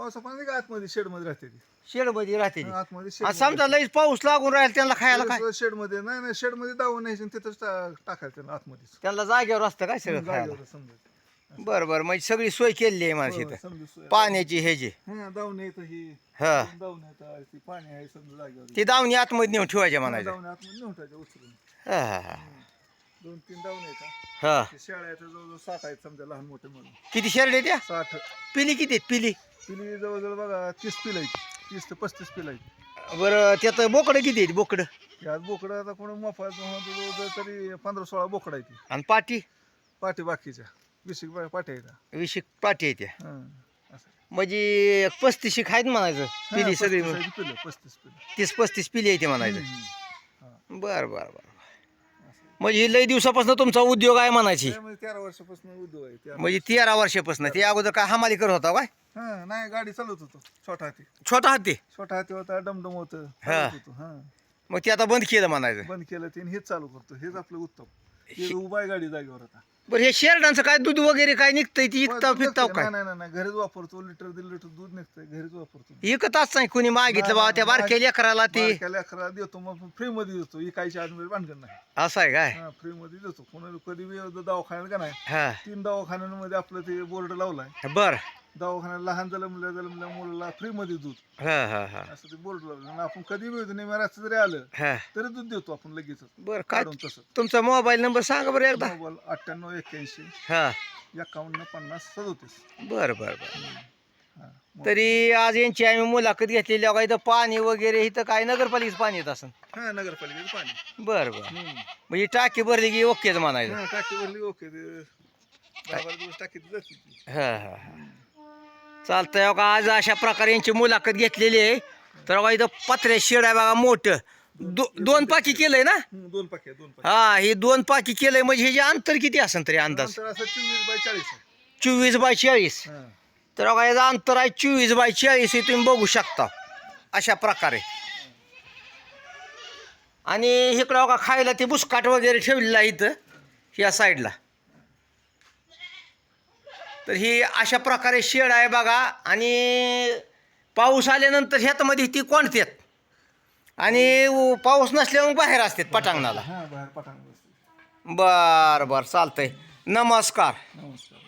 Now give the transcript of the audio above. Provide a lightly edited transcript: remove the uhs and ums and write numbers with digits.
पावसा पाणी का आतमध्ये शेड मध्ये राहते ती. शेड मध्ये राहते ती. आतमध्ये आणि समजा लईच पाऊस लागून राहील त्यांना खायला काय शेड मध्ये नाही शेड मध्ये दावून न्यायचं आणि तिथंच टाकायचं त्याला आतमध्येच. त्यांना जागेवर असतं काय सगळं खायला. जागेवर समजा. बरं बरं म्हणजे सगळी सोय केलेली आहे माझी इथं समजा सोय. पाण्याची ह्याची. हा दावून येतं ही. हा दावून येतं ती पाणी आहे समजा जागेवर. ती दावणी आतमध्ये नेऊन ठेवायच्या म्हणायचं. दावून आतमध्ये नेऊन टाकायचं उचलून. हा हा हा 2-3 दावून येतात. हा. शाळेचं जवळजवळ 60 आहेत समजा लहान मोठे म्हणून. किती शेरडे त्या 60. पिली किती आहेत पिली? पिली जवळजवळ बघा 30 पिलं आहेत. 30 ते 35 पिलं आहेत. बरं त्यात बोकडं किती आहेत बोकडं? यात बोकडं आता कोणी मोफायचं जवळजवळ तरी 15-16 बोकडं आहेत. आणि पाटी पाठी बाकीच्या 20 पाठी आहेत. 20 पाटी आहेत त्या. हं. असं. म्हणजे 35 आहेत म्हणायचं पिली सगळी 35 पिलं 35 पिलं. 30-35 पिली येते म्हणायचं. हा. बरं बरं बरं. म्हणजे लई दिवसापासून तुमचा उद्योग आहे म्हणायची. त्यामध्ये 13 वर्षापासून उद्योग आहे. म्हणजे 13 वर्षापासून ते अगोदर काय हमाली करत होता काय? हा नाही गाडी चालवत होतो छोटा हाती. छोटा हाती. छोटा हाती होता डमडम होतं. हा. चालवत होतो. हा मग ते आता बंद केलं म्हणायचं. बंद केलं ते हेच चालू करतो. हेच आपलं उत्तम. हे उभा आहे गाडी जागेवर आता. बरं हे शेरडांचं काय दूध वगैरे काय निघतंय ती इकता फिकताव काय? नाही घरीच वापरतो. लिटर 1.5 लिटर दूध निघतंय घरीच वापरतो. इकतच नाही कोणी मागितलं बाबा त्या बारक्या लेकराला ते लेकराला देतो मग फ्री मध्ये देतो. इकायच्या आजमध्ये भानगड नाही. असं आहे काय? हा फ्री मध्ये देतो. कोणाला कधी दवाखान्यात का नाही हा 3 दवाखान्यांमध्ये आपलं ते बोर्ड लावलाय. बर दवाखान्यात लहान जलमल्या मुलाला फ्री मध्ये दूध हा हा हा असं ते बोर्ड लावलं. आणि आपण कधी वेळ नाही रात्री जरी आलं हा तरी दूध देतो आपण लगेच. बर काय काढून तसं. तुमचा मोबाईल नंबर सांगा बरं एकदा. मोबाईल 9881 हा 5150 37. बर बर बर. हा. तरी आज यांची आम्ही मुलाखत घेतलेली आहे. इथं पाणी वगैरे इथं काय नगरपालिकेचं पाणी येत असं. हा नगरपालिकेचं पाणी. बर बर म्हणजे टाकी भरली की ओकेच म्हणायचं. हा टाकी भरली ओके. 10-12 दिवस टाकीत जाते ती. हा हा हा चालतंय हो का. आज अशा प्रकारे यांची मुलाखत घेतलेली आहे. तर बघा इथं पत्र्या शेड आहे बघा मोठं. 2 पाकी केलंय ना? 2 पाकी 2 पाकी. हा हे 2 पाकी केलंय म्हणजे ह्याचे अंतर किती असेल तरी अंदाज? नंतर असं 24/40 आहे. 24/40. हा. तर बघा याचं अंतर आहे 24/40 हे तुम्ही बघू शकता अशा प्रकारे. आणि इकडं बघा खायला ते बुसकाट वगैरे ठेवलेलं आहे इथं या साईडला. तर ही अशा प्रकारे शेड आहे बघा. आणि पाऊस आल्यानंतर ह्यातमध्ये ती कोणत्यात आणि पाऊस नसल्यामुळे बाहेर असतात पटांगणाला. हा बाहेर पटांगण बसते. बर बर चालतंय. नमस्कार. नमस्कार.